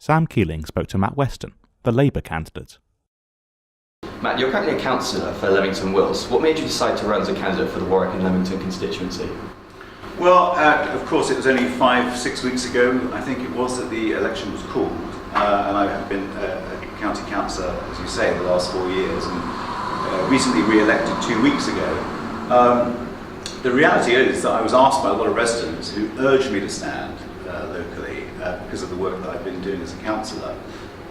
Sam Keeling spoke to Matt Weston, the Labour candidate. Matt, you're currently a councillor for Leamington Wills. What made you decide to run as a candidate for the Warwick and Leamington constituency? Well, of course, it was only 5-6 weeks ago, I think it was, that the election was called. And I have been a county councillor, as you say, the last 4 years, and recently re-elected 2 weeks ago. The reality is that I was asked by a lot of residents who urged me to stand locally because of the work that I've been doing as a councillor,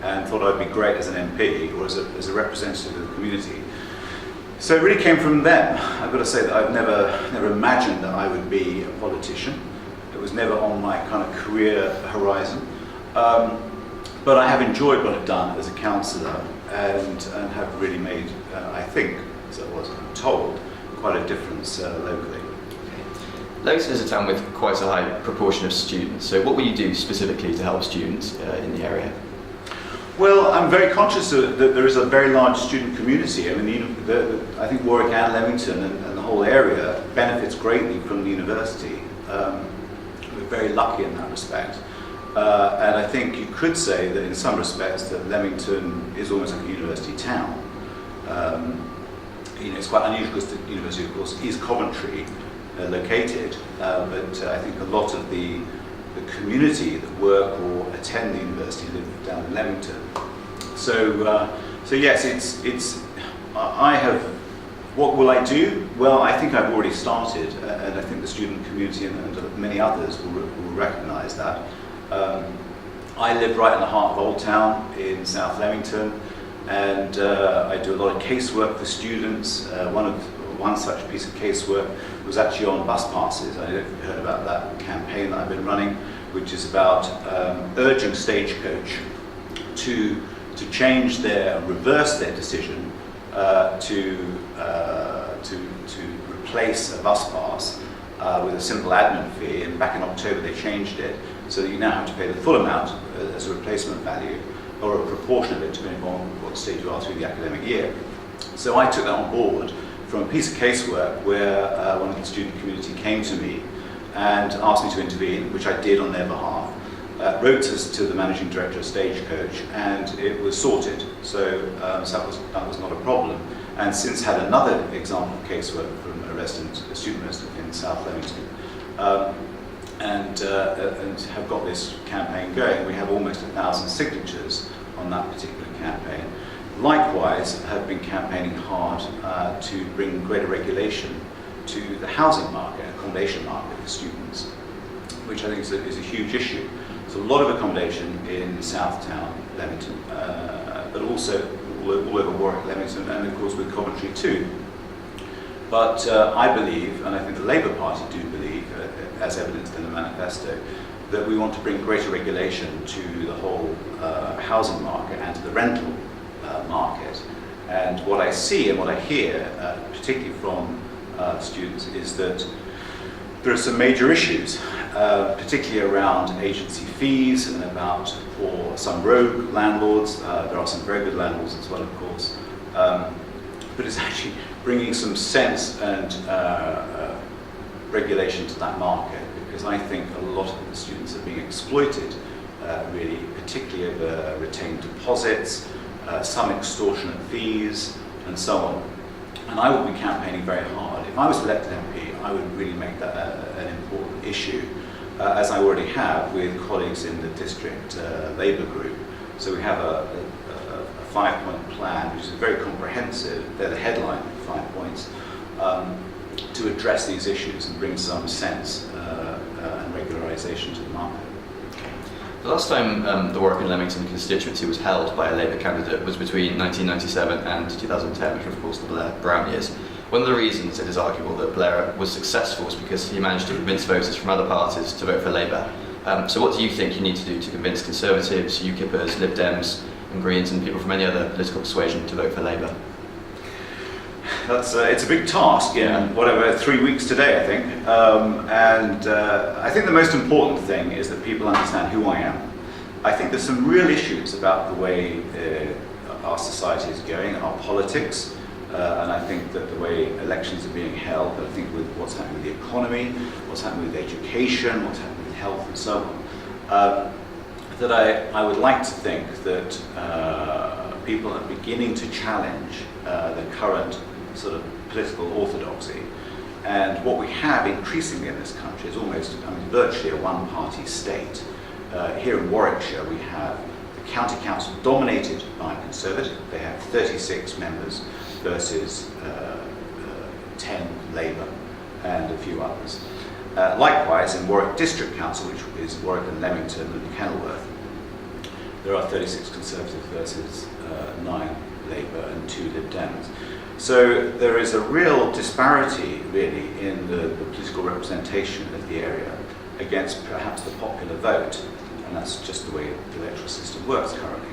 and thought I'd be great as an MP or as a representative of the community. So it really came from them. I've got to say that I've never imagined that I would be a politician. It was never on my kind of career horizon. But I have enjoyed what I've done as a councillor and have really made, I think, as I was told, quite a difference locally. Leamington is a town with quite a high proportion of students, so what will you do specifically to help students in the area? Well, I'm very conscious that there is a very large student community. I mean, I think Warwick and Leamington and the whole area benefits greatly from the university. We're very lucky in that respect. And I think you could say that in some respects that Leamington is almost like a university town. It's quite unusual because the university, of course, is Coventry located, but I think a lot of the community that work or attend the university live down in Leamington. So yes, I have. What will I do? Well, I think I've already started, and I think the student community and many others will recognise that. I live right in the heart of Old Town in South Leamington, and I do a lot of casework for students. One such piece of casework was actually on bus passes. I don't know if you've heard about that campaign that I've been running, which is about urging Stagecoach to reverse their decision to replace a bus pass with a simple admin fee. And back in October they changed it so that you now have to pay the full amount as a replacement value, or a proportion of it depending on what stage you are through the academic year. So I took that on board from a piece of casework where one of the student community came to me and asked me to intervene, which I did on their behalf, wrote to the managing director of Stagecoach, and it was sorted. So that was not a problem. And since had another example of casework from a student resident in South Leamington, and have got this campaign going. We have almost 1,000 signatures on that particular campaign. Likewise, have been campaigning hard to bring greater regulation to the housing market, accommodation market for students, which I think is a huge issue. There's a lot of accommodation in South Town, Leamington, but also all over Warwick, Leamington, and of course with Coventry too. But I believe, and I think the Labour Party do believe, as evidenced in the manifesto, that we want to bring greater regulation to the whole housing market and to the rental market. And what I see and what I hear, particularly from students, is that there are some major issues, particularly around agency fees and about for some rogue landlords. There are some very good landlords as well, of course. But it's actually bringing some sense and regulation to that market, because I think a lot of the students are being exploited, really, particularly over retained deposits, some extortionate fees, and so on. And I will be campaigning very hard. If I was elected MP, I would really make that an important issue, as I already have with colleagues in the district Labour group. So we have a 5-point plan, which is very comprehensive. They're the headline 5 points, to address these issues and bring some sense and regularisation to the market. The last time the Warwick and Leamington constituency was held by a Labour candidate was between 1997 and 2010, which were of course the Blair Brown years. One of the reasons it is arguable that Blair was successful was because he managed to convince voters from other parties to vote for Labour. So what do you think you need to do to convince Conservatives, UKIPers, Lib Dems and Greens and people from any other political persuasion to vote for Labour? It's a big task in 3 weeks today, I think. I think the most important thing is that people understand who I am. I think there's some real issues about the way our society is going, our politics, and I think that the way elections are being held, but I think with what's happening with the economy, what's happening with education, what's happening with health and so on. I that I would like to think that people are beginning to challenge the current sort of political orthodoxy. And what we have increasingly in this country is almost, virtually a one-party state. Here in Warwickshire, we have the county council dominated by Conservative. They have 36 members versus 10 Labour and a few others. Likewise, in Warwick District Council, which is Warwick and Leamington and Kenilworth, there are 36 Conservative versus 9 Labour and 2 Lib Dems. So there is a real disparity, really, in the political representation of the area against perhaps the popular vote, and that's just the way the electoral system works currently.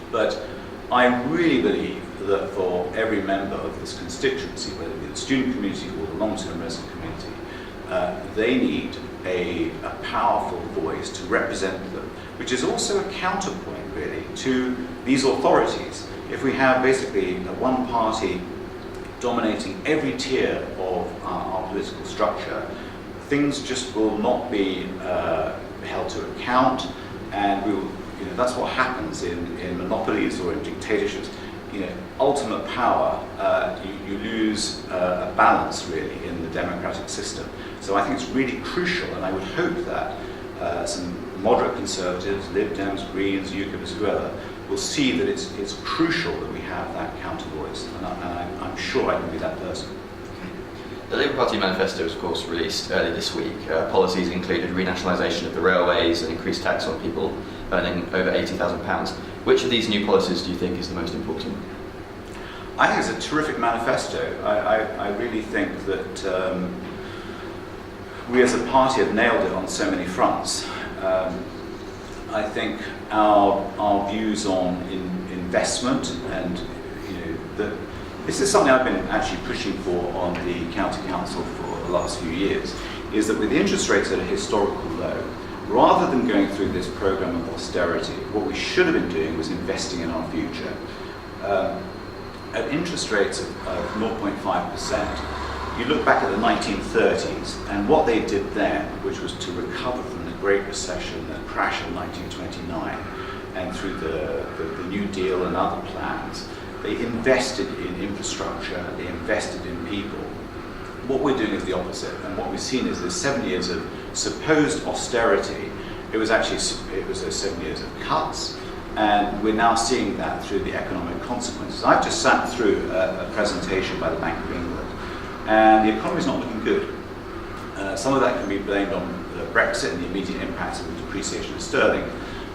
But I really believe that for every member of this constituency, whether it be the student community or the long-term resident community, they need a powerful voice to represent them, which is also a counterpoint, really, to these authorities. If we have basically a one party dominating every tier of our political structure, things just will not be held to account, and we will, that's what happens in monopolies or in dictatorships. Ultimate power, you lose a balance really in the democratic system. So I think it's really crucial, and I would hope that some moderate Conservatives, Lib Dems, Greens, UKIPers, whoever, will see that it's crucial that we have that counter voice, and I'm sure I can be that person. The Labour Party manifesto was, of course, released early this week. Policies included renationalisation of the railways and increased tax on people earning over £80,000. Which of these new policies do you think is the most important? I think it's a terrific manifesto. I really think that we as a party have nailed it on so many fronts. I think our views on investment, and that this is something I've been actually pushing for on the county council for the last few years, is that with interest rates at a historical low, rather than going through this program of austerity, what we should have been doing was investing in our future. At interest rates of 0.5%, you look back at the 1930s, and what they did then, which was to recover from the Great Recession, the crash of 1929, and through the New Deal and other plans, they invested in infrastructure, they invested in people. What we're doing is the opposite, and what we've seen is there's 7 years of supposed austerity. It was 7 years of cuts, and we're now seeing that through the economic consequences. I've just sat through a presentation by the Bank of England, and the economy's not looking good. Some of that can be blamed on Brexit and the immediate impacts of the depreciation of sterling,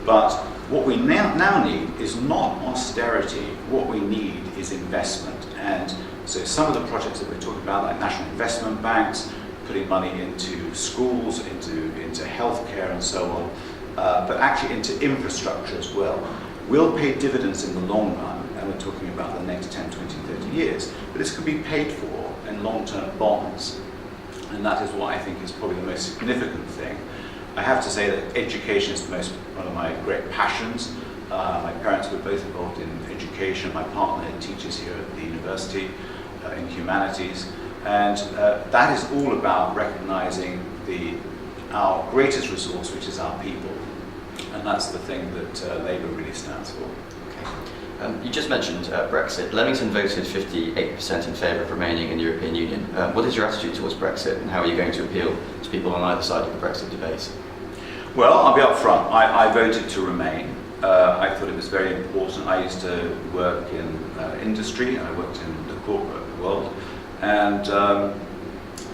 but what we now need is not austerity. What we need is investment. And so some of the projects that we're talking about, like national investment banks, putting money into schools, into healthcare and so on, but actually into infrastructure as well, will pay dividends in the long run, and we're talking about the next 10, 20, 30 years. But this can be paid for in long-term bonds, and that is what I think is probably the most significant thing. I have to say that education is one of my great passions. My parents were both involved in education. My partner teaches here at the university in humanities, and that is all about recognising our greatest resource, which is our people, and that's the thing that Labour really stands for. Okay. You just mentioned Brexit. Leamington voted 58% in favour of remaining in the European Union. What is your attitude towards Brexit, and how are you going to appeal to people on either side of the Brexit debate? Well, I'll be up front. I voted to remain. I thought it was very important. I used to work in industry, and I worked in the corporate world, and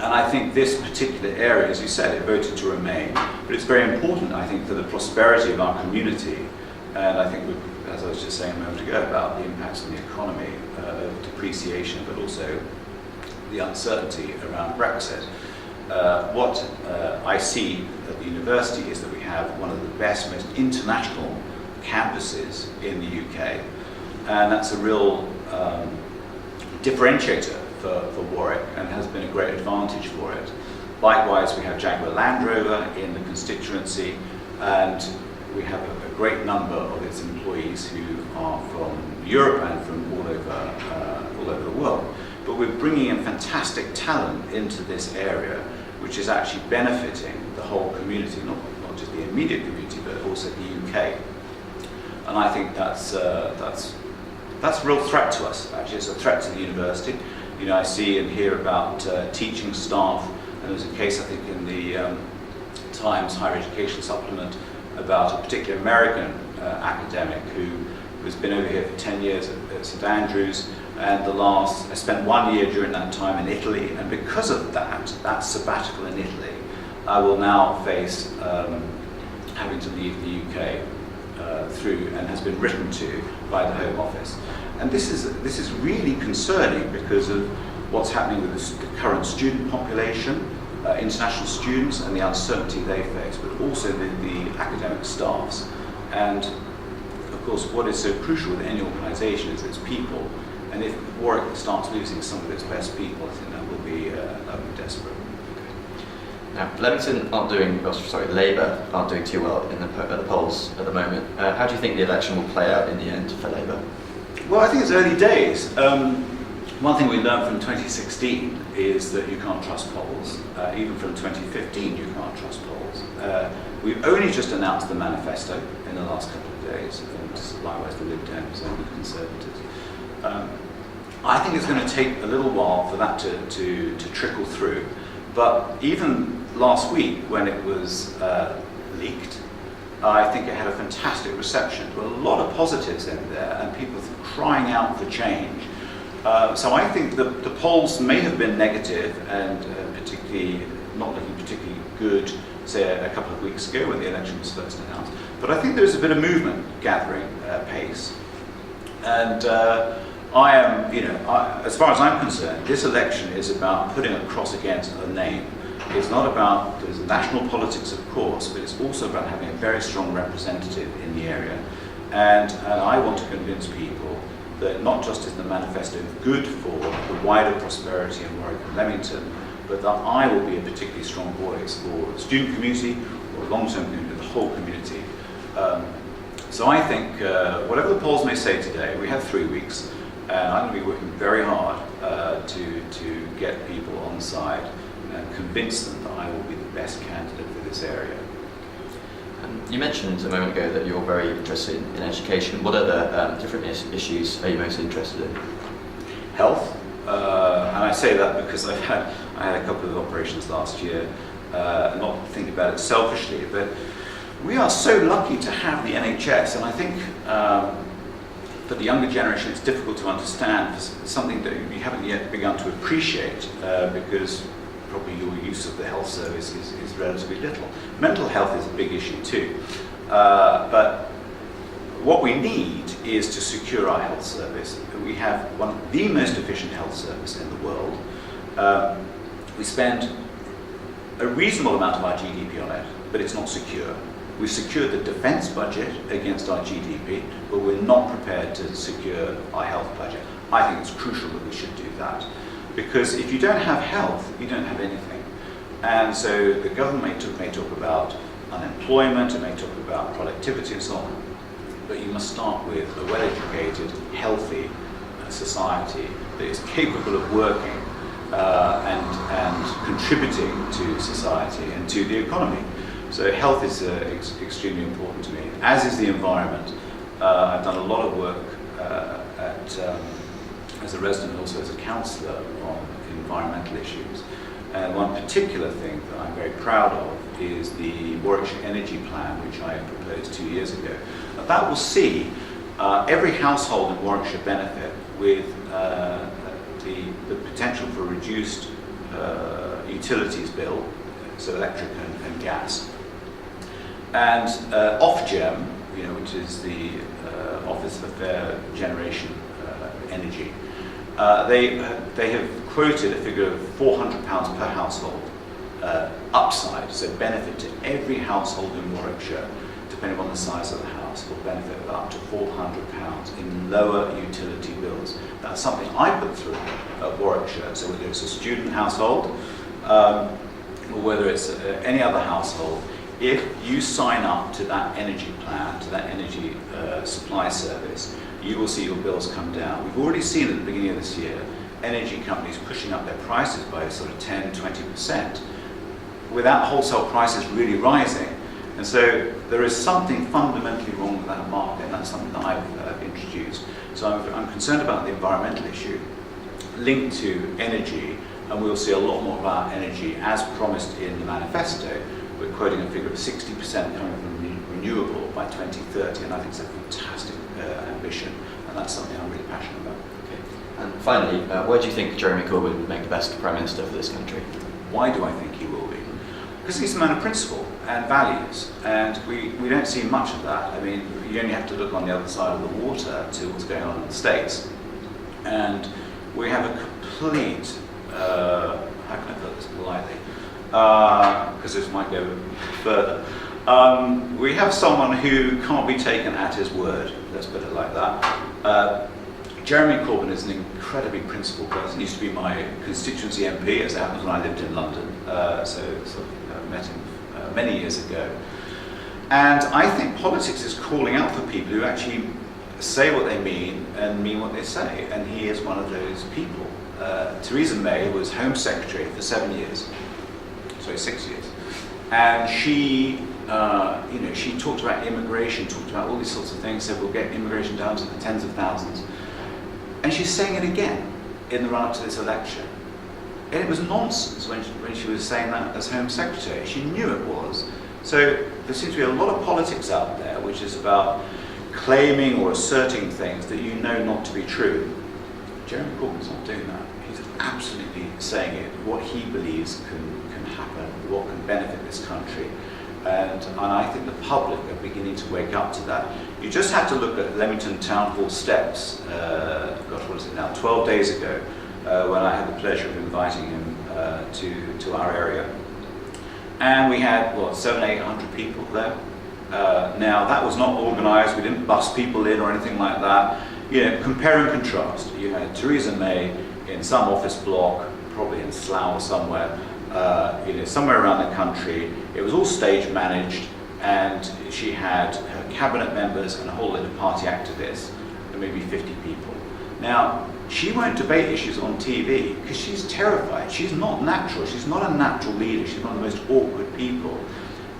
I think this particular area, as you said, it voted to remain, but it's very important, I think, for the prosperity of our community, and I think, as I was just saying a moment ago, about the impacts on the economy, depreciation, but also the uncertainty around Brexit. What I see at the university is that we have one of the best, most international campuses in the UK, and that's a real differentiator for Warwick, and has been a great advantage for it. Likewise, we have Jaguar Land Rover in the constituency, and we have a great number of its employees who are from Europe and from all over the world. But we're bringing in fantastic talent into this area, which is actually benefiting the whole community, not not just the immediate community, but also the UK. And I think that's a real threat to us, actually. It's a threat to the university. You know, I see and hear about teaching staff, and there's a case, I think, in the Times Higher Education Supplement about a particular American academic who has been over here for 10 years at St Andrews, and spent 1 year during that time in Italy, and because of that sabbatical in Italy, I will now face having to leave the UK through, and has been written to by the Home Office. And this is really concerning because of what's happening with the current student population, international students, and the uncertainty they face, but also the academic staffs. And of course, what is so crucial with any organisation is its people. And if Warwick starts losing some of its best people, I think that will be desperate. Now, Leamington Labour aren't doing too well at the polls at the moment. How do you think the election will play out in the end for Labour? Well, I think it's early days. One thing we learned from 2016 is that you can't trust polls. Even from 2015, you can't trust polls. We've only just announced the manifesto in the last couple of days, and likewise the Lib Dems and the Conservatives. I think it's going to take a little while for that to trickle through. But even last week, when it was leaked, I think it had a fantastic reception. There were a lot of positives in there, and people crying out for change. So I think the polls may have been negative and particularly not looking particularly good, say a couple of weeks ago when the election was first announced. But I think there's a bit of movement gathering pace. And I am, as far as I'm concerned, this election is about putting a cross against a name. It's not about, there's national politics of course, but it's also about having a very strong representative in the area. And I want to convince people that not just is the manifesto good for the wider prosperity of Warwick and Leamington, but that I will be a particularly strong voice for the student community, or long-term community, the whole community. So I think, whatever the polls may say today, we have 3 weeks, and I'm going to be working very hard to get people on side and convince them that I will be the best candidate for this area. You mentioned a moment ago that you're very interested in education. What other different issues are you most interested in? Health, and I say that because I had a couple of operations last year. Not thinking about it selfishly, but we are so lucky to have the NHS, and I think for the younger generation it's difficult to understand. It's something that we haven't yet begun to appreciate because probably your use of the health service is relatively little. Mental health is a big issue too, but what we need is to secure our health service. We have one of the most efficient health service in the world. We spend a reasonable amount of our GDP on it, but it's not secure. We've secured the defence budget against our GDP, but we're not prepared to secure our health budget. I think it's crucial that we should do that. Because if you don't have health, you don't have anything. And so the government may talk about unemployment, it may talk about productivity and so on, but you must start with a well-educated, healthy society that is capable of working and contributing to society and to the economy. So health is extremely important to me, as is the environment. I've done a lot of work as a resident and also as a counsellor on environmental issues. And one particular thing that I'm very proud of is the Warwickshire Energy Plan, which I proposed 2 years ago. And that will see every household in Warwickshire benefit with the potential for reduced utilities bill, so electric and gas. And Ofgem, which is the Office for Fair Generation Energy, they have quoted a figure of £400 per household upside, so benefit to every household in Warwickshire, depending on the size of the house, will benefit of up to £400 in lower utility bills. That's something I put through at Warwickshire, so whether it's a student household or whether it's any other household, if you sign up to that energy plan, to that energy supply service, you will see your bills come down. We've already seen at the beginning of this year energy companies pushing up their prices by sort of 10-20% without wholesale prices really rising. And so there is something fundamentally wrong with that market, and that's something that I've introduced. So I'm concerned about the environmental issue linked to energy, and we'll see a lot more about energy as promised in the manifesto. We're quoting a figure of 60% coming from renewable by 2030, and I think it's a fantastic ambition, and that's something I'm really passionate about. Okay. And finally, where do you think Jeremy Corbyn would make the best Prime Minister for this country? Why do I think he will be? Because he's a man of principle and values, and we don't see much of that. I mean, you only have to look on the other side of the water to what's going on in the States, and we have a complete, how can I put this politely, because this might go further. We have someone who can't be taken at his word, let's put it like that. Jeremy Corbyn is an incredibly principled person. He used to be my constituency MP, as it happens, when I lived in London, so met him many years ago. And I think politics is calling out for people who actually say what they mean and mean what they say, and he is one of those people. Theresa May was Home Secretary for 6 years, and she, she talked about immigration, talked about all these sorts of things, said we'll get immigration down to the tens of thousands, and she's saying it again in the run-up to this election. And it was nonsense when she was saying that as Home Secretary. She knew it was. So there seems to be a lot of politics out there which is about claiming or asserting things that you know not to be true. Jeremy Corbyn's not doing that. He's absolutely saying it, what he believes can happen, what can benefit this country. And I think the public are beginning to wake up to that. You just have to look at Leamington Town Hall steps, 12 days ago, when I had the pleasure of inviting him to our area. And we had, 700-800 people there. Now, that was not organised, we didn't bus people in or anything like that. Compare and contrast. You had Theresa May in some office block, probably in Slough or somewhere, somewhere around the country. It was all stage managed, and she had her cabinet members and a whole lot of party activists, and maybe 50 people. Now, she won't debate issues on TV because she's terrified. She's not natural. She's not a natural leader. She's one of the most awkward people.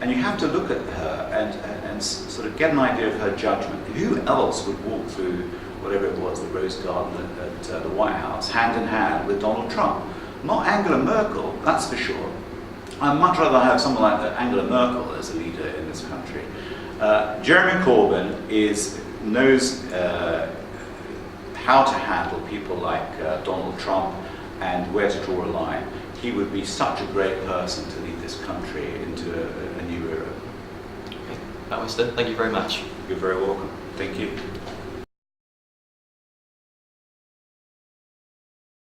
And you have to look at her and sort of get an idea of her judgment. Who else would walk through whatever it was, the Rose Garden at the White House, hand in hand with Donald Trump? Not Angela Merkel, that's for sure. I'd much rather have someone like Angela Merkel as a leader in this country. Jeremy Corbyn knows how to handle people like Donald Trump and where to draw a line. He would be such a great person to lead this country into a new era. Okay. Matt Weston, thank you very much. You're very welcome. Thank you.